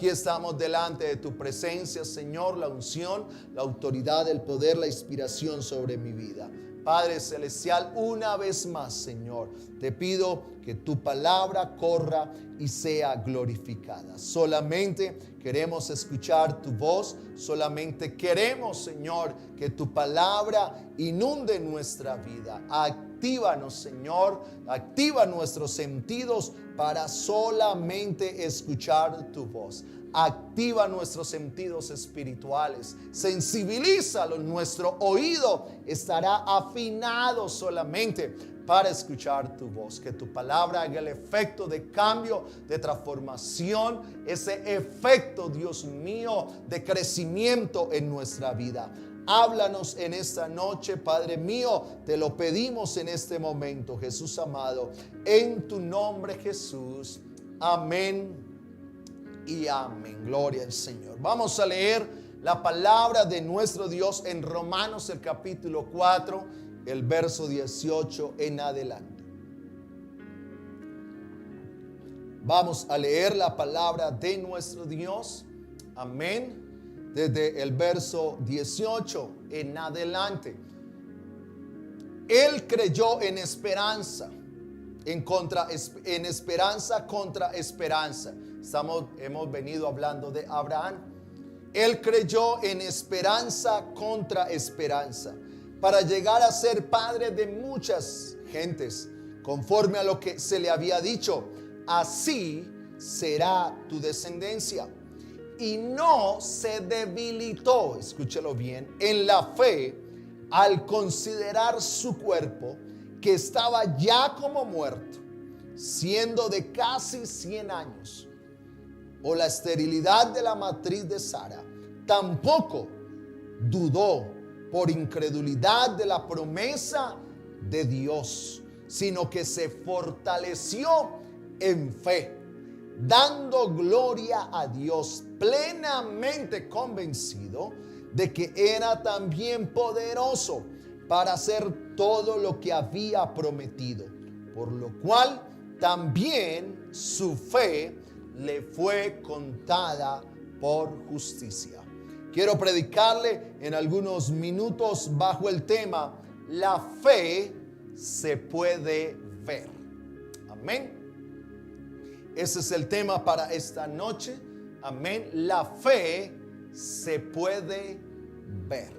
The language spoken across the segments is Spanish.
Aquí estamos delante de tu presencia, Señor, la unción, la autoridad, el poder, la inspiración sobre mi vida. Padre Celestial, una vez más, Señor, te pido que tu palabra corra y sea glorificada. Solamente queremos escuchar tu voz, solamente queremos, Señor, que tu palabra inunde nuestra vida. Actívanos, Señor, activa nuestros sentidos para solamente escuchar tu voz. Activa nuestros sentidos espirituales, sensibilízalo. Nuestro oído estará afinado solamente para escuchar tu voz. Que tu palabra haga el efecto de cambio, de transformación, ese efecto, Dios mío, de crecimiento en nuestra vida. Háblanos en esta noche, Padre mío, te lo pedimos en este momento, Jesús amado, en tu nombre, Jesús. Amén y amén. Gloria al Señor. Vamos a leer la palabra de nuestro Dios en Romanos, el capítulo 4, el verso 18 en adelante. Vamos a leer la palabra de nuestro Dios. Amén. Desde el verso 18 en adelante. Él creyó en esperanza, en esperanza contra esperanza. Hemos venido hablando de Abraham. Él creyó en esperanza contra esperanza, para llegar a ser padre de muchas gentes, conforme a lo que se le había dicho: así será tu descendencia. Y no se debilitó, escúchelo bien, en la fe al considerar su cuerpo, que estaba ya como muerto, siendo de casi 100 años, o la esterilidad de la matriz de Sara. Tampoco dudó por incredulidad de la promesa de Dios, sino que se fortaleció en fe, dando gloria a Dios, plenamente convencido de que era también poderoso para hacer todo lo que había prometido, por lo cual también su fe le fue contada por justicia. Quiero predicarle en algunos minutos bajo el tema: la fe se puede ver. Amén. Ese es el tema para esta noche. Amén. La fe se puede ver.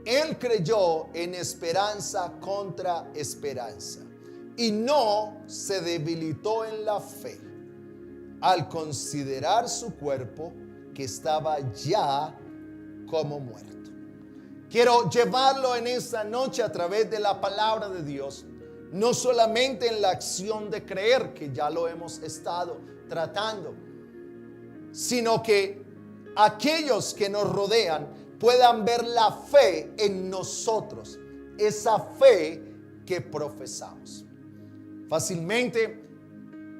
Él creyó en esperanza contra esperanza y no se debilitó en la fe al considerar su cuerpo, que estaba ya como muerto. Quiero llevarlo en esta noche a través de la palabra de Dios, no solamente en la acción de creer, que ya lo hemos estado tratando, sino que aquellos que nos rodean puedan ver la fe en nosotros, esa fe que profesamos. Fácilmente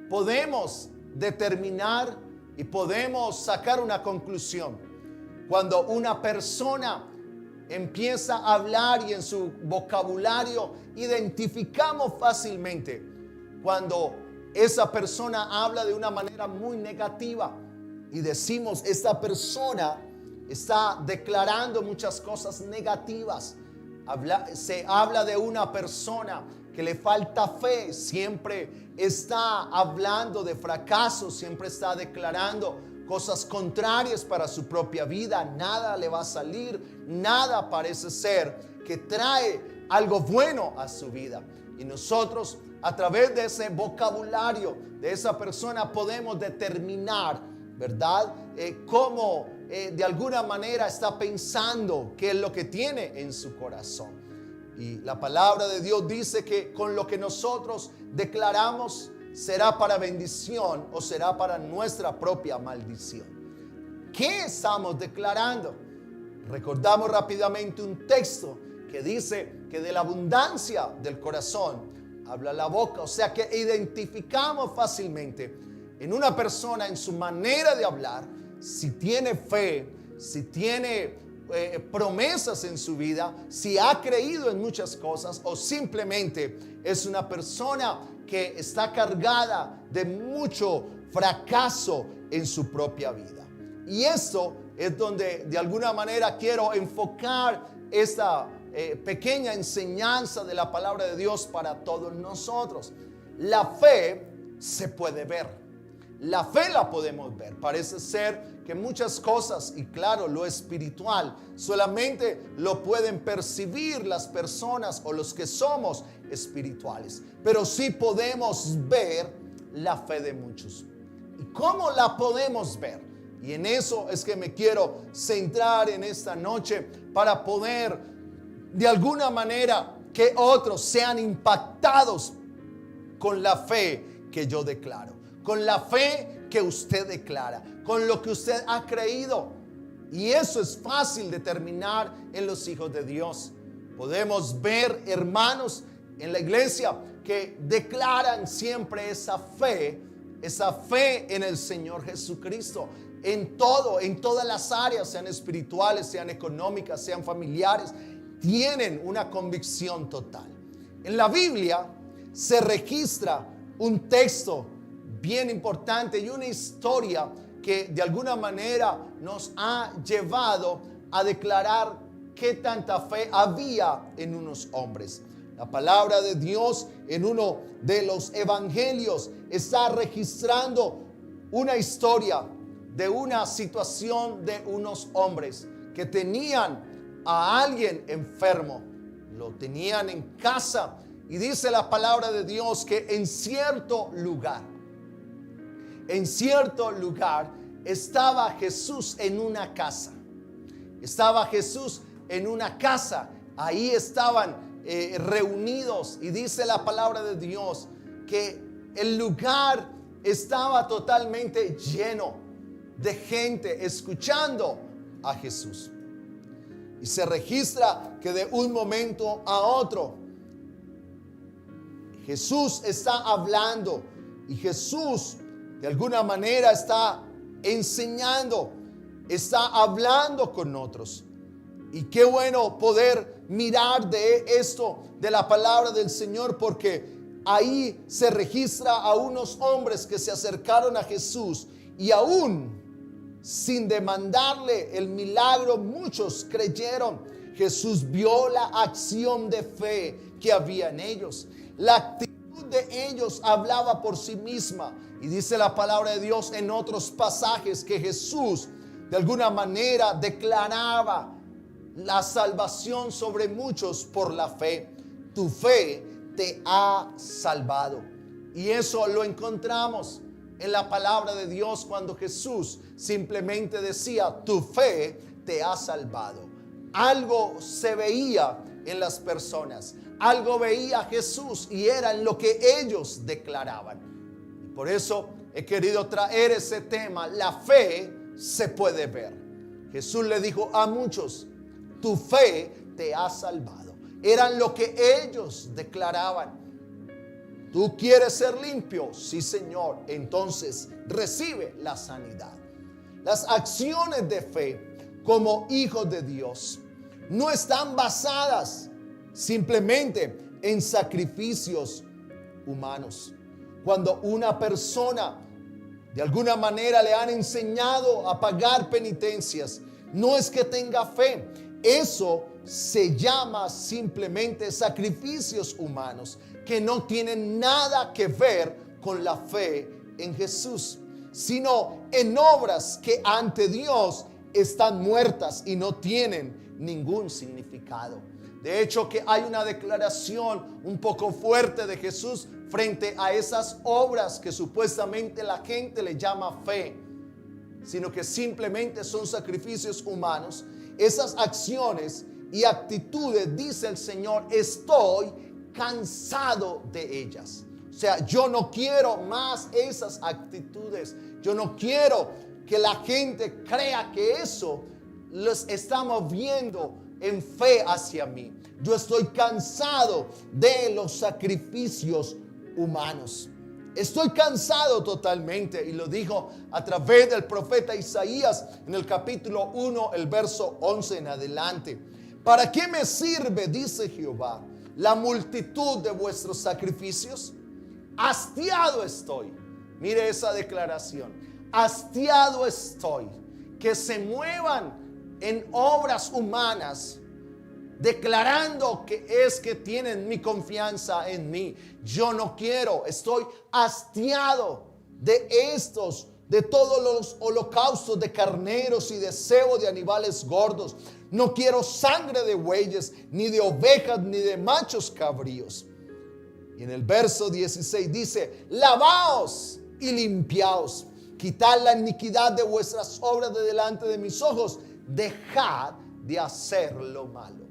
podemos determinar y podemos sacar una conclusión cuando una persona empieza a hablar y en su vocabulario identificamos fácilmente cuando esa persona habla de una manera muy negativa y decimos: esta persona está declarando muchas cosas negativas. Se habla de una persona que le falta fe, siempre está hablando de fracaso, siempre está declarando cosas contrarias para su propia vida. Nada le va a salir, nada parece ser que trae algo bueno a su vida. Y nosotros, a través de ese vocabulario de esa persona, podemos determinar, ¿verdad? Cómo de alguna manera está pensando, qué es lo que tiene en su corazón. Y la palabra de Dios dice que con lo que nosotros declaramos será para bendición o será para nuestra propia maldición. ¿Qué estamos declarando? Recordamos rápidamente un texto que dice que de la abundancia del corazón habla la boca. O sea que identificamos fácilmente en una persona, en su manera de hablar, si tiene fe, si tiene promesas en su vida, si ha creído en muchas cosas, o simplemente es una persona que está cargada de mucho fracaso en su propia vida. Y esto es donde de alguna manera quiero enfocar esta pequeña enseñanza de la palabra de Dios para todos nosotros. La fe se puede ver. La fe la podemos ver. Parece ser que muchas cosas, y claro, lo espiritual, solamente lo pueden percibir las personas o los que somos espirituales. Pero sí podemos ver la fe de muchos. ¿Y cómo la podemos ver? Y en eso es que me quiero centrar en esta noche para poder de alguna manera que otros sean impactados con la fe que yo declaro, con la fe que usted declara, con lo que usted ha creído. Y eso es fácil determinar en los hijos de Dios. Podemos ver hermanos en la iglesia que declaran siempre esa fe en el Señor Jesucristo. En todo, en todas las áreas, sean espirituales, sean económicas, sean familiares, tienen una convicción total. En la Biblia se registra un texto bien importante y una historia que de alguna manera nos ha llevado a declarar qué tanta fe había en unos hombres. La palabra de Dios en uno de los evangelios está registrando una historia de una situación de unos hombres que tenían a alguien enfermo, lo tenían en casa, y dice la palabra de Dios que en cierto lugar estaba Jesús en una casa. Estaba Jesús en una casa, ahí estaban reunidos, y dice la palabra de Dios que el lugar estaba totalmente lleno de gente escuchando a Jesús. Y se registra que de un momento a otro Jesús está hablando, y Jesús de alguna manera está enseñando, está hablando con otros. Y qué bueno poder mirar de esto, de la palabra del Señor, porque ahí se registra a unos hombres que se acercaron a Jesús, y aún sin demandarle el milagro, muchos creyeron. Jesús vio la acción de fe que había en ellos. La actitud de ellos hablaba por sí misma. Y dice la palabra de Dios en otros pasajes que Jesús de alguna manera declaraba la salvación sobre muchos por la fe. Tu fe te ha salvado. Y eso lo encontramos en la palabra de Dios cuando Jesús simplemente decía: tu fe te ha salvado. Algo se veía en las personas, algo veía Jesús, y era en lo que ellos declaraban. Y por eso he querido traer ese tema. La fe se puede ver. Jesús le dijo a muchos: tu fe te ha salvado. Eran lo que ellos declaraban. ¿Tú quieres ser limpio? Sí, Señor. Entonces recibe la sanidad. Las acciones de fe como hijos de Dios no están basadas simplemente en sacrificios humanos. Cuando una persona de alguna manera le han enseñado a pagar penitencias, no es que tenga fe. Eso se llama simplemente sacrificios humanos que no tienen nada que ver con la fe en Jesús, sino en obras que ante Dios están muertas y no tienen ningún significado. De hecho, que hay una declaración un poco fuerte de Jesús frente a esas obras que supuestamente la gente le llama fe, sino que simplemente son sacrificios humanos. Esas acciones y actitudes, dice el Señor, estoy cansado de ellas. O sea, yo no quiero más esas actitudes. Yo no quiero que la gente crea que eso los está moviendo en fe hacia mí. Yo estoy cansado de los sacrificios humanos. Estoy cansado totalmente, y lo dijo a través del profeta Isaías en el capítulo 1, el verso 11 en adelante. ¿Para qué me sirve, dice Jehová, la multitud de vuestros sacrificios? Hastiado estoy Mire esa declaración. Hastiado estoy que se muevan en obras humanas, declarando que tienen mi confianza en mí. Yo no quiero, estoy hastiado de todos los holocaustos de carneros y de cebo de animales gordos. No quiero sangre de bueyes, ni de ovejas, ni de machos cabríos. Y en el verso 16 dice: lavaos y limpiaos, quitad la iniquidad de vuestras obras de delante de mis ojos, dejad de hacer lo malo.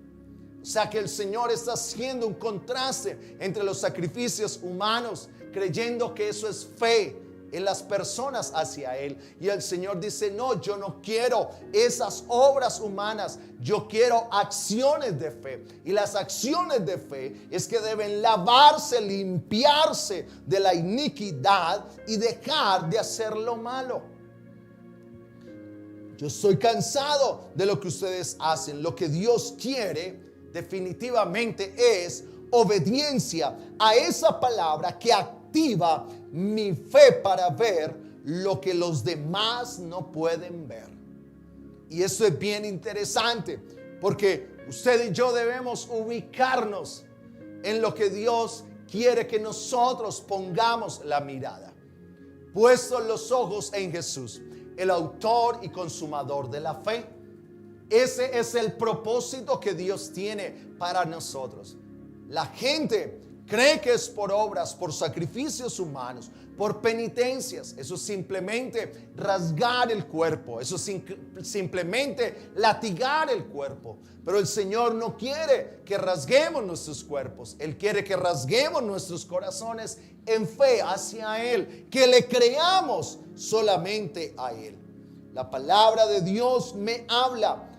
O sea que el Señor está haciendo un contraste entre los sacrificios humanos, creyendo que eso es fe en las personas hacia Él. Y el Señor dice: no, yo no quiero esas obras humanas, yo quiero acciones de fe. Y las acciones de fe es que deben lavarse, limpiarse de la iniquidad y dejar de hacer lo malo. Yo estoy cansado de lo que ustedes hacen. Lo que Dios quiere definitivamente es obediencia a esa palabra que activa mi fe para ver lo que los demás no pueden ver. Y eso es bien interesante, porque usted y yo debemos ubicarnos en lo que Dios quiere que nosotros pongamos la mirada. Puestos los ojos en Jesús, el autor y consumador de la fe. Ese es el propósito que Dios tiene para nosotros. La gente cree que es por obras, por sacrificios humanos, por penitencias. Eso es simplemente rasgar el cuerpo. Eso es simplemente latigar el cuerpo. Pero el Señor no quiere que rasguemos nuestros cuerpos. Él quiere que rasguemos nuestros corazones en fe hacia Él, que le creamos solamente a Él. La palabra de Dios me habla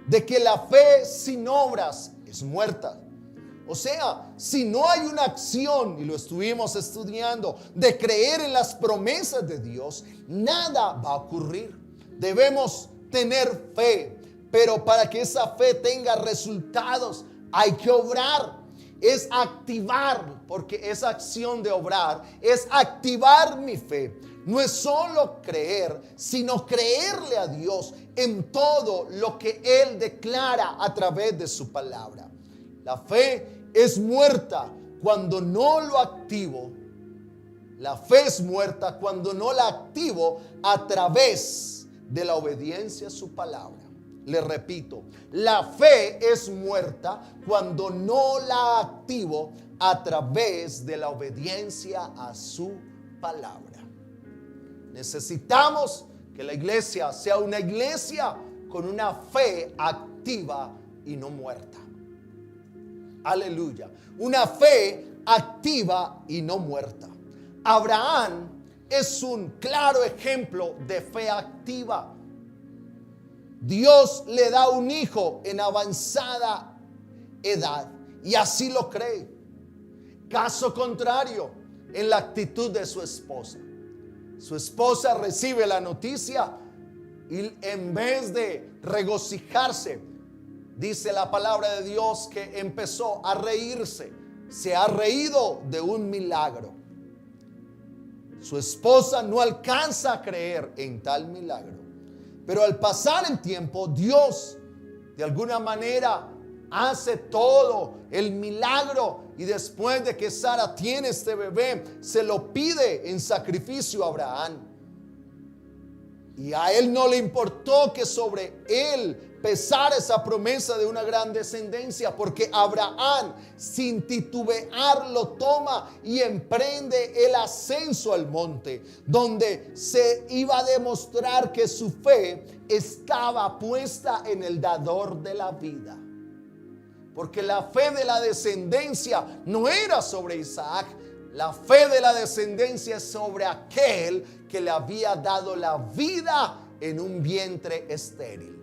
de que la fe sin obras es muerta. O sea, si no hay una acción, y lo estuvimos estudiando, de creer en las promesas de Dios, nada va a ocurrir. Debemos tener fe, pero para que esa fe tenga resultados hay que obrar. Es activar, porque esa acción de obrar es activar mi fe. No es solo creer, sino creerle a Dios en todo lo que Él declara a través de su palabra. La fe es muerta cuando no lo activo. La fe es muerta cuando no la activo a través de la obediencia a su palabra. Le repito, la fe es muerta cuando no la activo a través de la obediencia a su palabra. Necesitamos que la iglesia sea una iglesia con una fe activa y no muerta. Aleluya. Una fe activa y no muerta. Abraham es un claro ejemplo de fe activa. Dios le da un hijo en avanzada edad y así lo cree. Caso contrario en la actitud de su esposa. Su esposa recibe la noticia y en vez de regocijarse, dice la palabra de Dios que empezó a reírse. Se ha reído de un milagro. Su esposa no alcanza a creer en tal milagro. Pero al pasar el tiempo, Dios de alguna manera hace todo el milagro. Y después de que Sara tiene este bebé, se lo pide en sacrificio a Abraham. Y a él no le importó que sobre él pesara esa promesa de una gran descendencia, porque Abraham sin titubear lo toma y emprende el ascenso al monte, donde se iba a demostrar que su fe estaba puesta en el dador de la vida. Porque la fe de la descendencia no era sobre Isaac. La fe de la descendencia es sobre aquel que le había dado la vida en un vientre estéril.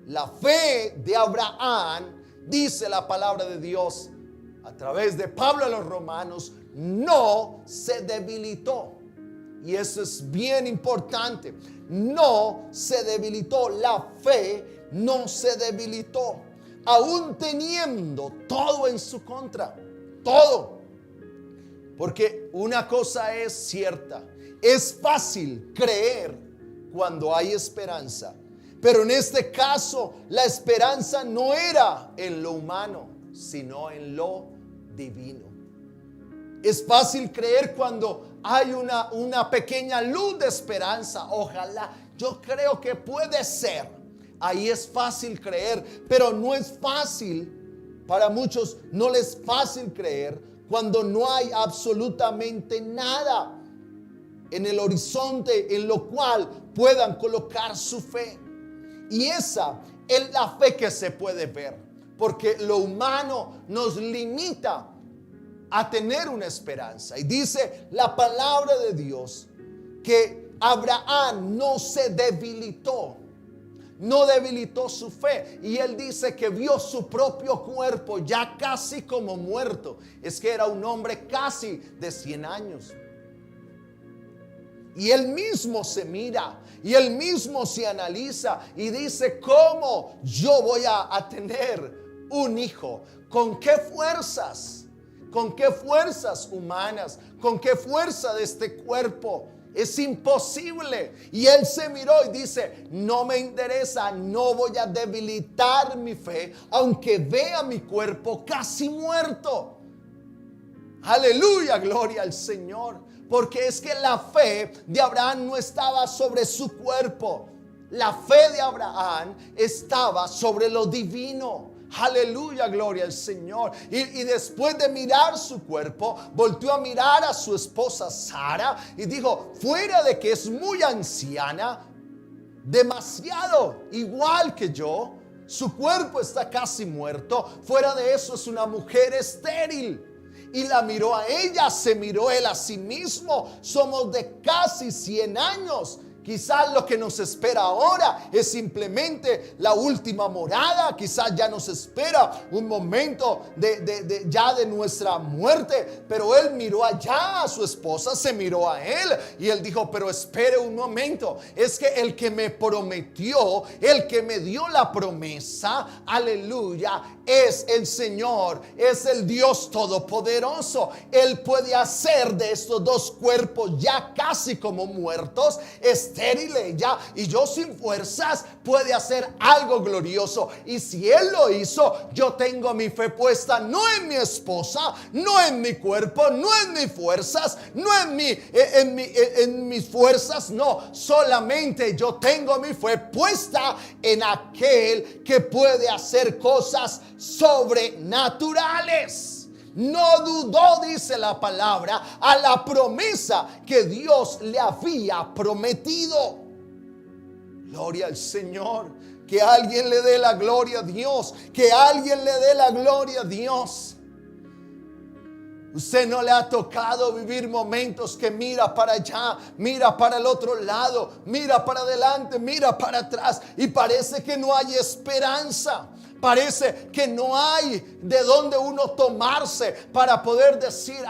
La fe de Abraham, dice la palabra de Dios a través de Pablo a los Romanos, no se debilitó. Y eso es bien importante. No se debilitó. La fe no se debilitó. Aún teniendo todo en su contra. Todo. Porque una cosa es cierta, Es fácil creer cuando hay esperanza, pero en este caso la esperanza no era en lo humano, sino en lo divino. Es fácil creer cuando hay una pequeña luz de esperanza. Ojalá, yo creo que puede ser. Ahí es fácil creer, pero no es fácil, para muchos no les es fácil creer cuando no hay absolutamente nada en el horizonte en lo cual puedan colocar su fe. Y esa es la fe que se puede ver, porque lo humano nos limita a tener una esperanza. Y dice la palabra de Dios que Abraham no se debilitó, no debilitó su fe. Y él dice que vio su propio cuerpo ya casi como muerto. Es que era un hombre casi de 100 años. Y él mismo se mira y él mismo se analiza y dice: ¿cómo yo voy a tener un hijo? ¿Con qué fuerzas? ¿Con qué fuerzas humanas? ¿Con qué fuerza de este cuerpo? Es imposible. Y él se miró y dice: no me interesa, no voy a debilitar mi fe, aunque vea mi cuerpo casi muerto. Aleluya, gloria al Señor. Porque es que la fe de Abraham no estaba sobre su cuerpo. La fe de Abraham estaba sobre lo divino. Aleluya, gloria al Señor. Y después de mirar su cuerpo, volvió a mirar a su esposa Sara y dijo: fuera de que es muy anciana, demasiado igual que yo, su cuerpo está casi muerto, fuera de eso es una mujer estéril. Y la miró a ella, se miró él a sí mismo. Somos de casi 100 años. Quizás lo que nos espera ahora es simplemente la última morada. Quizás ya nos espera un momento de nuestra muerte. Pero él miró allá a su esposa, se miró a él y él dijo: pero espere un momento, es que el que me prometió, el que me dio la promesa, aleluya, es el Señor, es el Dios Todopoderoso. Él puede hacer de estos dos cuerpos ya casi como muertos, estériles ya, y yo sin fuerzas, puede hacer algo glorioso. Y si Él lo hizo, yo tengo mi fe puesta no en mi esposa, no en mi cuerpo, no en mis fuerzas, no en mis fuerzas, no, solamente yo tengo mi fe puesta en aquel que puede hacer cosas sobrenaturales. No dudó, dice la palabra, a la promesa que Dios le había prometido. Gloria al Señor. Que alguien le dé la gloria a Dios. Que alguien le dé la gloria a Dios. Usted no le ha tocado vivir momentos que mira para allá, mira para el otro lado, mira para adelante, mira para atrás y parece que no hay esperanza. Parece que no hay de dónde uno tomarse para poder decir: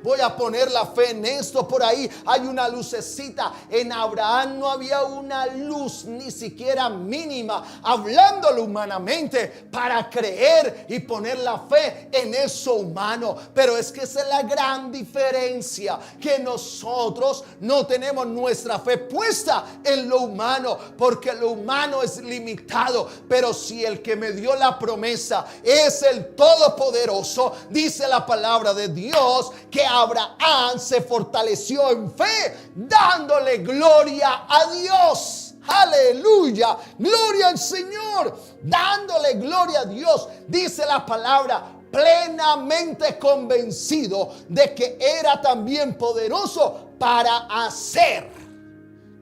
voy a poner la fe en esto. Por ahí hay una lucecita. En Abraham no había una luz ni siquiera mínima, hablándolo humanamente, para creer y poner la fe en eso humano. Pero es que esa es la gran diferencia, que nosotros no tenemos nuestra fe puesta en lo humano, porque lo humano es limitado. Pero si el que me dio la promesa es el Todopoderoso, dice la palabra de Dios que Abraham se fortaleció en fe, dándole gloria a Dios. Aleluya, gloria al Señor, dándole gloria a Dios. Dice la palabra: plenamente convencido de que era también poderoso para hacer.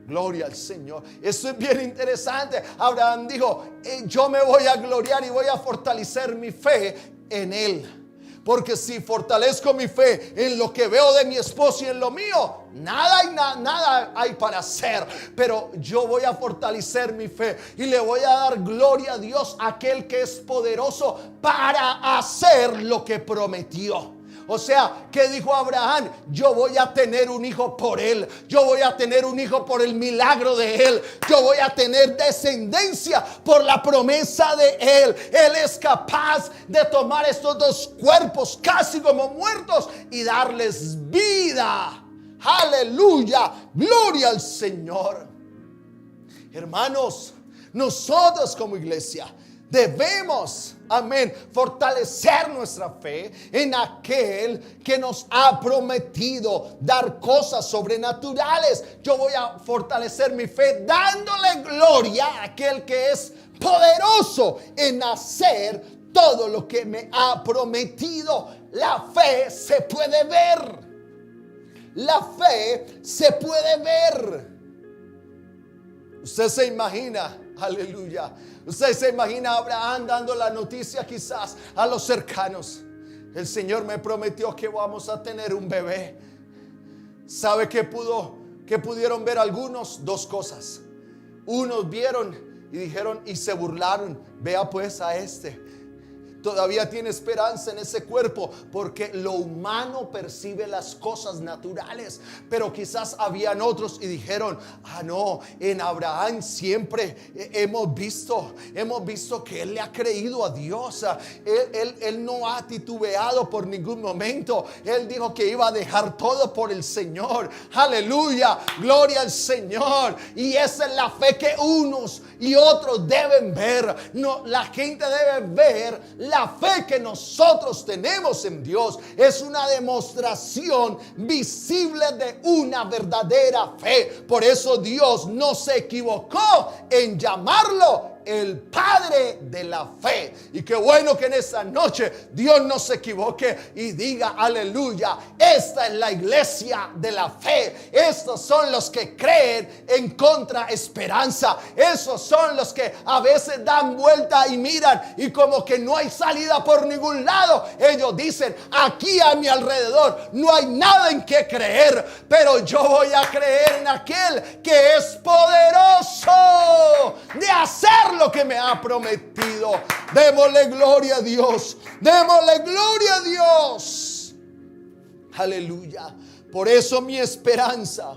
Gloria al Señor. Esto es bien interesante. Abraham dijo: yo me voy a gloriar y voy a fortalecer mi fe en Él. Porque si fortalezco mi fe en lo que veo de mi esposo y en lo mío, nada hay para hacer. Pero yo voy a fortalecer mi fe y le voy a dar gloria a Dios, aquel que es poderoso para hacer lo que prometió. O sea, ¿qué dijo Abraham? Yo voy a tener un hijo por él. Yo voy a tener un hijo por el milagro de él. Yo voy a tener descendencia por la promesa de él. Él es capaz de tomar estos dos cuerpos casi como muertos y darles vida. Aleluya, gloria al Señor. Hermanos, nosotros como iglesia debemos, amén, fortalecer nuestra fe en aquel que nos ha prometido dar cosas sobrenaturales. Yo voy a fortalecer mi fe dándole gloria a aquel que es poderoso en hacer todo lo que me ha prometido. La fe se puede ver. La fe se puede ver. Usted se imagina, aleluya, usted se imagina a Abraham dando la noticia quizás a los cercanos: el Señor me prometió que vamos a tener un bebé. ¿Sabe qué pudieron ver algunos? Dos cosas. Unos vieron y dijeron y se burlaron: vea pues a este, todavía tiene esperanza en ese cuerpo, porque lo humano percibe las cosas naturales. Pero quizás habían otros y dijeron: no, en Abraham siempre hemos visto que él le ha creído a Dios. Él no ha titubeado por ningún momento. Él dijo que iba a dejar todo por el Señor. Aleluya, gloria al Señor. Y esa es la fe que unos y otros deben ver. No, la gente debe ver la fe que nosotros tenemos en Dios. Es una demostración visible de una verdadera fe. Por eso Dios no se equivocó en llamarlo el Padre de la fe. Y qué bueno que en esta noche Dios no se equivoque y diga: aleluya, esta es la iglesia de la fe. Estos son los que creen en contra esperanza. Esos son los que a veces dan vuelta y miran y como que no hay salida por ningún lado. Ellos dicen: aquí a mi alrededor no hay nada en que creer, pero yo voy a creer en aquel que es poderoso de hacer lo que me ha prometido. Démosle gloria a Dios. Démosle gloria a Dios. Aleluya. Por eso mi esperanza,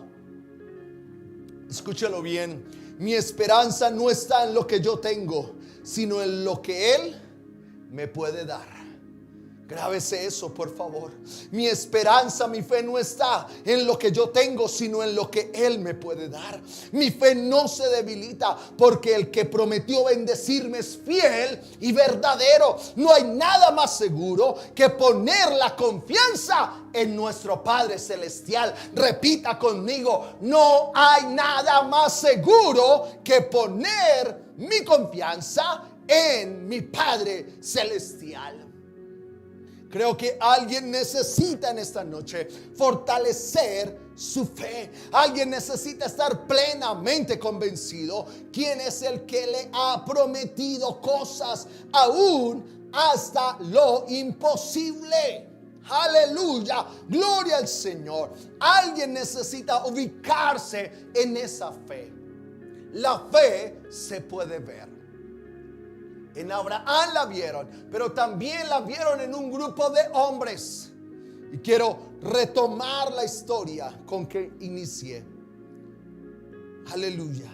escúchelo bien, mi esperanza no está en lo que yo tengo, sino en lo que Él me puede dar. Grábese eso, por favor. Mi esperanza, mi fe no está en lo que yo tengo, sino en lo que Él me puede dar. Mi fe no se debilita, porque el que prometió bendecirme es fiel y verdadero. No hay nada más seguro que poner la confianza en nuestro Padre Celestial. Repita conmigo: no hay nada más seguro que poner mi confianza en mi Padre Celestial. Creo que alguien necesita en esta noche fortalecer su fe. Alguien necesita estar plenamente convencido quién es el que le ha prometido cosas aún hasta lo imposible. Aleluya, gloria al Señor. Alguien necesita ubicarse en esa fe. La fe se puede ver. En Abraham la vieron, pero también la vieron en un grupo de hombres. Y quiero retomar la historia con que inicié. Aleluya.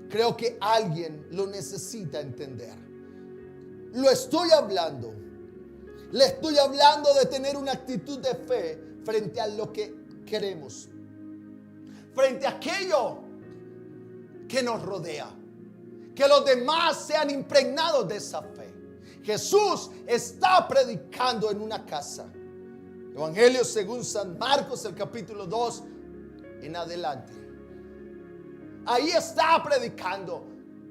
Creo que alguien lo necesita entender. Lo estoy hablando. Le estoy hablando de tener una actitud de fe frente a lo que queremos, frente a aquello que nos rodea. Que los demás sean impregnados de esa fe. Jesús está predicando en una casa. Evangelio según San Marcos, el capítulo 2 en adelante. Ahí está predicando.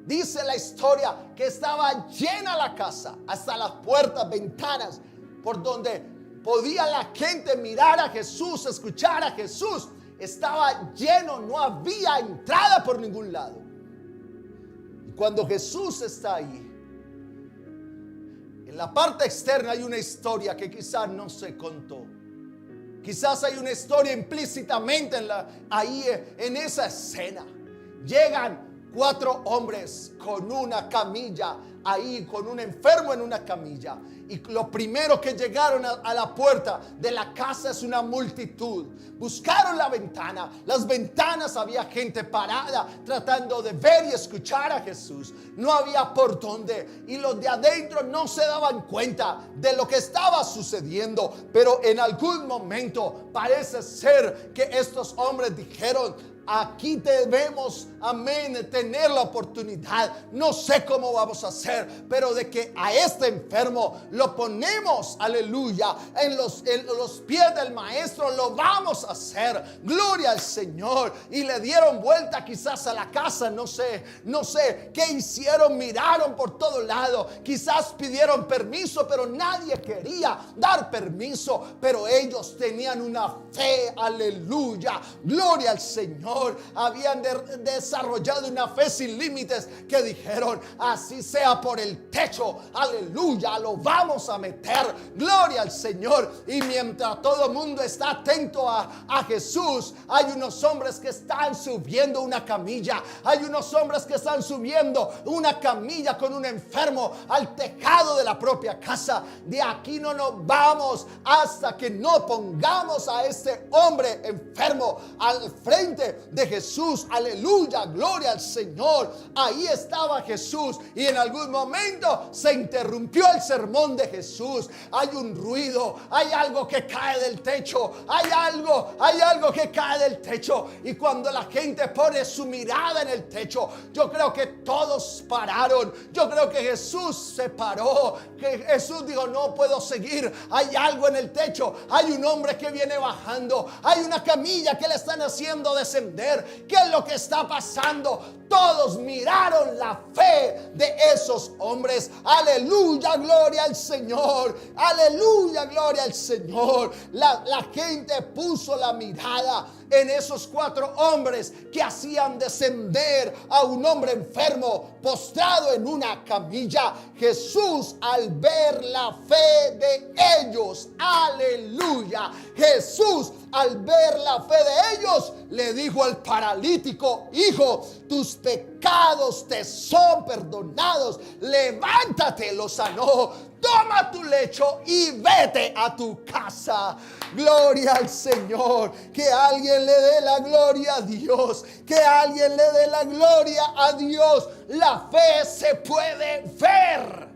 Dice la historia que estaba llena la casa, hasta las puertas, ventanas, por donde podía la gente mirar a Jesús, escuchar a Jesús. Estaba lleno, no había entrada por ningún lado. Cuando Jesús está ahí, en la parte externa hay una historia que quizás no se contó. Quizás hay una historia implícitamente ahí en esa escena. Llegan 4 hombres con una camilla ahí, con un enfermo en una camilla. Y lo primero que llegaron a la puerta de la casa es una multitud. Buscaron la ventana. Las ventanas había gente parada tratando de ver y escuchar a Jesús. No había por dónde. Y los de adentro no se daban cuenta de lo que estaba sucediendo. Pero en algún momento parece ser que estos hombres dijeron: aquí debemos, amén, tener la oportunidad. No sé cómo vamos a hacer, pero de que a este enfermo lo ponemos, aleluya, en los pies del maestro, lo vamos a hacer. Gloria al Señor. Y le dieron vuelta quizás a la casa, no sé qué hicieron. Miraron por todo lado, quizás pidieron permiso, pero nadie quería dar permiso. Pero ellos tenían una fe, aleluya, gloria al Señor. Habían desarrollado una fe sin límites, que dijeron: así sea por el techo, aleluya, lo vamos a meter. Gloria al Señor. Y mientras todo el mundo está atento a Jesús, hay unos hombres que están subiendo una camilla. Hay unos hombres que están subiendo una camilla con un enfermo al tejado de la propia casa. De aquí no nos vamos hasta que no pongamos a este hombre enfermo al frente de Jesús. Aleluya, gloria al Señor. Ahí estaba Jesús, y en algún momento se interrumpió el sermón de Jesús. Hay un ruido, hay algo que cae del techo, hay algo que cae del techo. Y cuando la gente pone su mirada en el techo, yo creo que todos pararon. Yo creo que Jesús se paró, que Jesús dijo: no puedo seguir, hay algo en el techo, hay un hombre que viene bajando, hay una camilla que le están haciendo descender. ¿Qué es lo que está pasando? Todos miraron la fe de esos hombres. Aleluya, gloria al Señor. Aleluya, gloria al Señor. La gente puso la mirada en esos 4 hombres que hacían descender a un hombre enfermo postrado en una camilla. Jesús, al ver la fe de ellos, aleluya, Jesús, al ver la fe de ellos, le dijo al paralítico: hijo, tus pecados te son perdonados. Levántate, lo sanó. Toma tu lecho y vete a tu casa. Gloria al Señor. Que alguien le dé la gloria a Dios. Que alguien le dé la gloria a Dios. La fe se puede ver.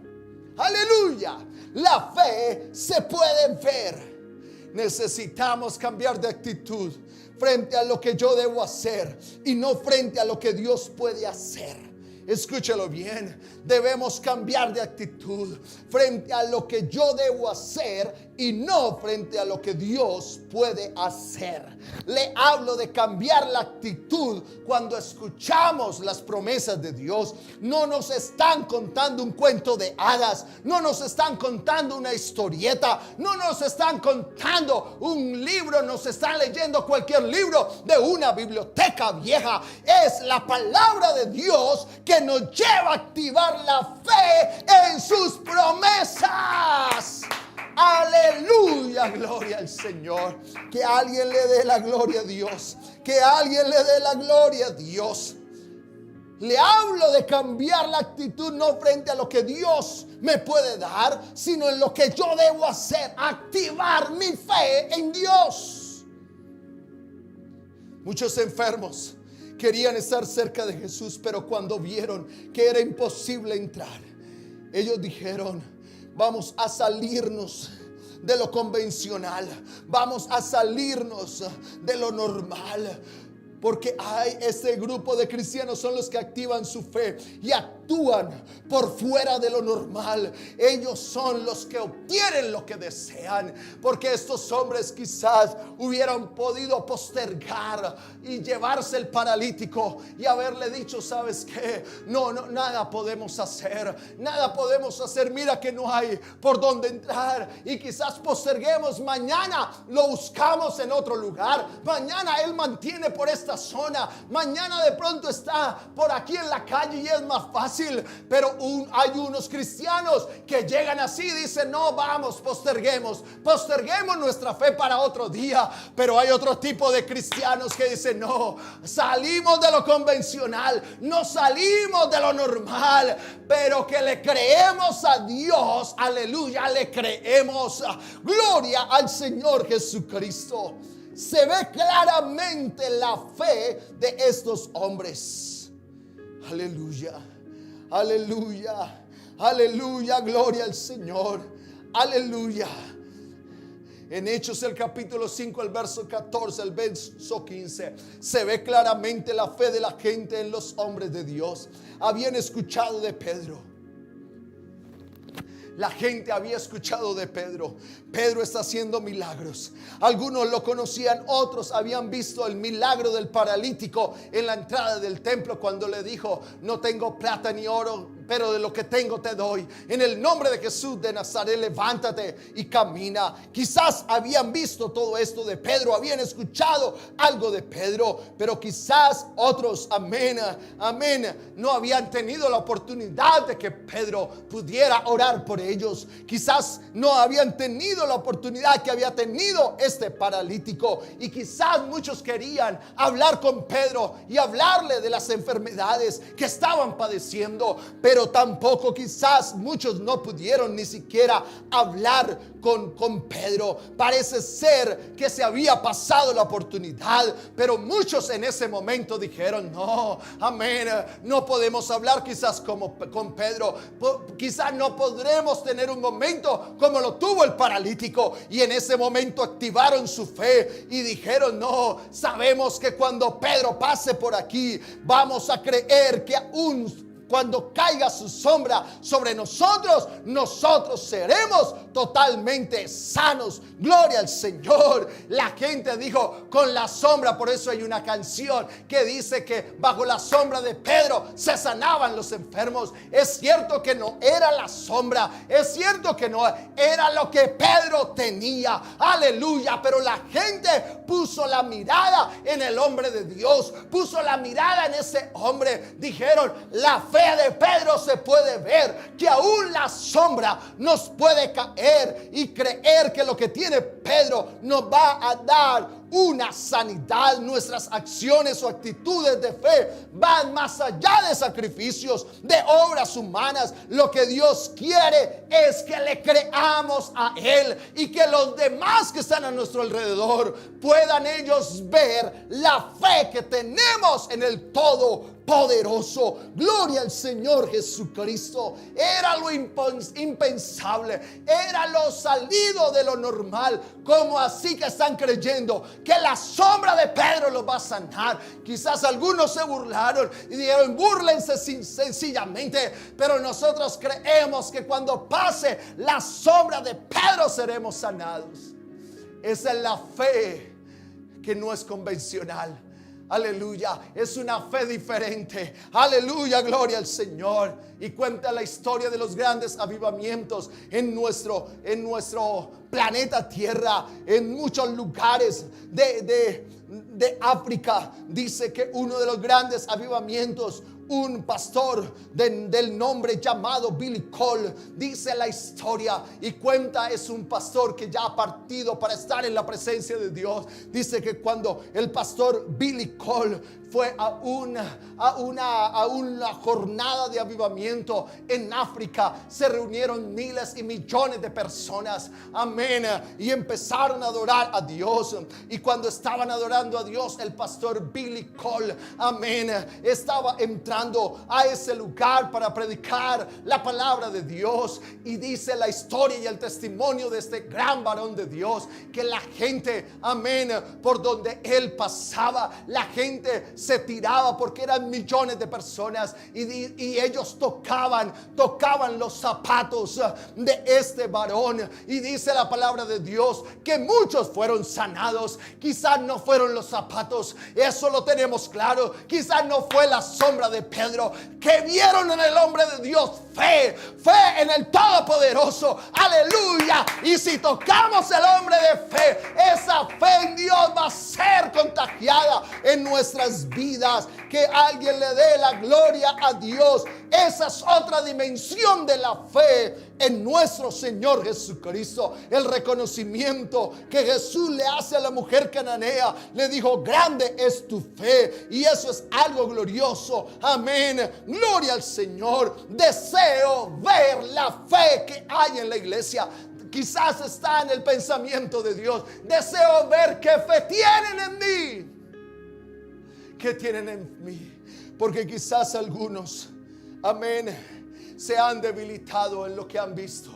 Aleluya. La fe se puede ver. Necesitamos cambiar de actitud frente a lo que yo debo hacer y no frente a lo que Dios puede hacer. Escúchalo bien. Debemos cambiar de actitud frente a lo que yo debo hacer y no frente a lo que Dios puede hacer. Le hablo de cambiar la actitud cuando escuchamos las promesas de Dios. No nos están contando un cuento de hadas, no nos están contando una historieta, no nos están contando un libro, nos están leyendo cualquier libro de una biblioteca vieja. Es la palabra de Dios que nos lleva a activar la fe en sus promesas. Aleluya, gloria al Señor. Que alguien le dé la gloria a Dios. Que alguien le dé la gloria a Dios. Le hablo de cambiar la actitud no frente a lo que Dios me puede dar, sino en lo que yo debo hacer. Activar mi fe en Dios. Muchos enfermos querían estar cerca de Jesús, pero cuando vieron que era imposible entrar, ellos dijeron: vamos a salirnos de lo convencional, vamos a salirnos de lo normal. Porque hay ese grupo de cristianos, son los que activan su fe y actúan por fuera de lo normal. Ellos son los que obtienen lo que desean. Porque estos hombres quizás hubieran podido postergar y llevarse el paralítico y haberle dicho: ¿sabes qué? No, nada podemos hacer. Nada podemos hacer. Mira que no hay por dónde entrar. Y quizás posterguemos. Mañana lo buscamos en otro lugar. Mañana él mantiene por esta zona. Mañana de pronto está por aquí en la calle y es más fácil. fácil, pero hay unos cristianos que llegan así y dicen, no, vamos, posterguemos nuestra fe para otro día. Pero hay otro tipo de cristianos que dicen, no, salimos de lo convencional, no salimos de lo normal, pero que le creemos a Dios, aleluya, le creemos. Gloria al Señor Jesucristo. Se ve claramente la fe de estos hombres. Aleluya, aleluya, aleluya, gloria al Señor, aleluya. En Hechos el capítulo 5, el verso 14, el verso 15, se ve claramente la fe de la gente en los hombres de Dios. Habían escuchado de Pedro. La gente había escuchado de Pedro. Pedro está haciendo milagros. Algunos lo conocían, otros habían visto el milagro del paralítico en la entrada del templo, cuando le dijo, no tengo plata ni oro, pero de lo que tengo te doy. En el nombre de Jesús de Nazaret, levántate y camina. Quizás habían visto todo esto de Pedro, habían escuchado algo de Pedro, pero quizás otros, amén, amén, no habían tenido la oportunidad de que Pedro pudiera orar por ellos. Quizás no habían tenido la oportunidad que había tenido este paralítico, y quizás muchos querían hablar con Pedro y hablarle de las enfermedades que estaban padeciendo, pero tampoco quizás muchos no pudieron ni siquiera hablar con Pedro. Parece ser que se había pasado la oportunidad, pero muchos en ese momento dijeron, no, amén, no podemos hablar quizás como con Pedro, quizás no podremos tener un momento como lo tuvo el paralítico. Y en ese momento activaron su fe y dijeron, no, sabemos que cuando Pedro pase por aquí, vamos a creer que aún cuando caiga su sombra sobre nosotros, nosotros seremos totalmente sanos. Gloria al Señor. La gente dijo, con la sombra. Por eso hay una canción que dice que bajo la sombra de Pedro se sanaban los enfermos. Es cierto que no era la sombra, es cierto que no era lo que Pedro tenía, aleluya, pero la gente puso la mirada en el hombre de Dios, puso la mirada en ese hombre. Dijeron, la fe de Pedro se puede ver, que aún la sombra nos puede caer, y creer que lo que tiene Pedro nos va a dar una sanidad. Nuestras acciones o actitudes de fe van más allá de sacrificios, de obras humanas. Lo que Dios quiere es que le creamos a Él, y que los demás que están a nuestro alrededor puedan ellos ver la fe que tenemos en el Todopoderoso. Gloria al Señor Jesucristo. Era lo impensable, era lo salido de lo normal. Como así que están creyendo que la sombra de Pedro los va a sanar? Quizás algunos se burlaron y dijeron, búrlense sencillamente, pero nosotros creemos que cuando pase la sombra de Pedro seremos sanados. Esa es la fe que no es convencional. Aleluya, es una fe diferente. Aleluya, gloria al Señor. Y cuenta la historia de los grandes avivamientos en nuestro planeta Tierra, en muchos lugares de África. Dice que uno de los grandes avivamientos, un pastor del nombre llamado Billy Cole, dice la historia y cuenta, es un pastor que ya ha partido para estar en la presencia de Dios. Dice que cuando el pastor Billy Cole fue a una jornada de avivamiento en África, se reunieron miles y millones de personas, amén, y empezaron a adorar a Dios. Y cuando estaban adorando a Dios, el pastor Billy Cole, amén, estaba entrando a ese lugar para predicar la palabra de Dios. Y dice la historia y el testimonio de este gran varón de Dios, que la gente, amén, por donde él pasaba, la gente se tiraba, porque eran millones de personas, y ellos tocaban los zapatos de este varón. Y dice la palabra de Dios que muchos fueron sanados. Quizás no fueron los zapatos, eso lo tenemos claro. Quizás no fue la sombra de Pedro, que vieron en el hombre de Dios fe en el Todopoderoso. Aleluya. Y si tocamos el hombre de fe, esa fe en Dios va a ser contagiada en nuestras vidas. Que alguien le dé la gloria a Dios. Esa es otra dimensión de la fe en nuestro Señor Jesucristo. El reconocimiento que Jesús le hace a la mujer cananea. Le dijo: grande es tu fe. Y eso es algo glorioso. Amén. Gloria al Señor. Deseo ver la fe que hay en la iglesia. Quizás está en el pensamiento de Dios. Deseo ver qué fe tienen en mí. ¿Qué tienen en mí? Porque quizás algunos, amén, se han debilitado en lo que han visto.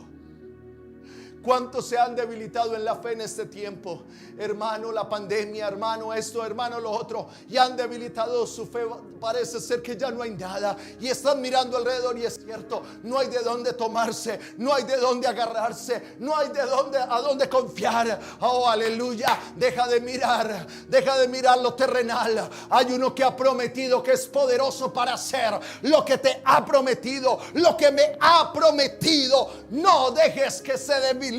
¿Cuántos se han debilitado en la fe en este tiempo? Hermano, la pandemia, hermano, esto, hermano, lo otro. Y han debilitado su fe. Parece ser que ya no hay nada. Y están mirando alrededor y es cierto. No hay de dónde tomarse. No hay de dónde agarrarse. No hay a dónde confiar. Oh, aleluya. Deja de mirar lo terrenal. Hay uno que ha prometido, que es poderoso para hacer lo que te ha prometido. Lo que me ha prometido. No dejes que se debilite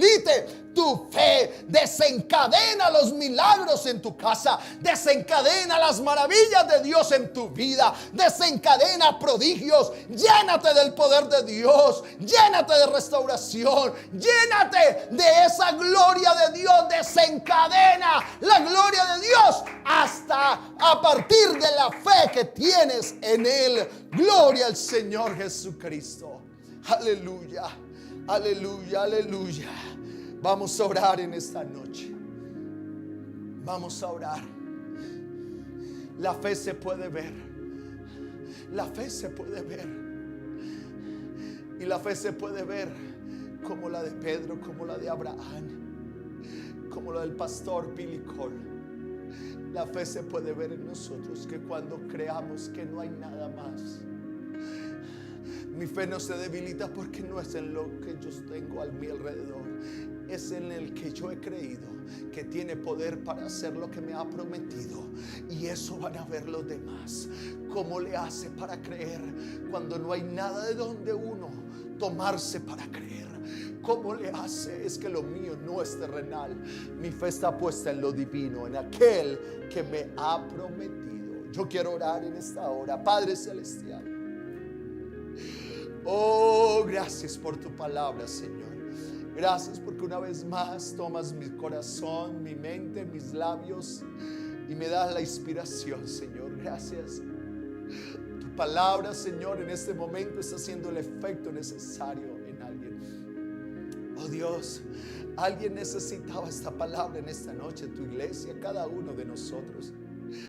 tu fe. Desencadena los milagros en tu casa. Desencadena las maravillas de Dios en tu vida. Desencadena prodigios. Llénate del poder de Dios. Llénate de restauración. Llénate de esa gloria de Dios. Desencadena la gloria de Dios hasta a partir de la fe que tienes en Él. Gloria al Señor Jesucristo. Aleluya. Aleluya, aleluya. Vamos a orar en esta noche. Vamos a orar. La fe se puede ver. La fe se puede ver. Y la fe se puede ver como la de Pedro, como la de Abraham, como la del pastor Billy Cole. La fe se puede ver en nosotros, que cuando creamos que no hay nada más, mi fe no se debilita porque no es en lo que yo tengo a mi alrededor. Es en el que yo he creído que tiene poder para hacer lo que me ha prometido. Y eso van a ver los demás. ¿Cómo le hace para creer cuando no hay nada de donde uno tomarse para creer? ¿Cómo le hace? Es que lo mío no es terrenal. Mi fe está puesta en lo divino, en aquel que me ha prometido. Yo quiero orar en esta hora. Padre Celestial, oh, gracias por tu palabra, Señor. Gracias porque una vez más tomas mi corazón, mi mente, mis labios y me das la inspiración, Señor. Gracias. Tu palabra, Señor, en este momento está haciendo el efecto necesario en alguien. Oh Dios, alguien necesitaba esta palabra en esta noche, tu iglesia, cada uno de nosotros.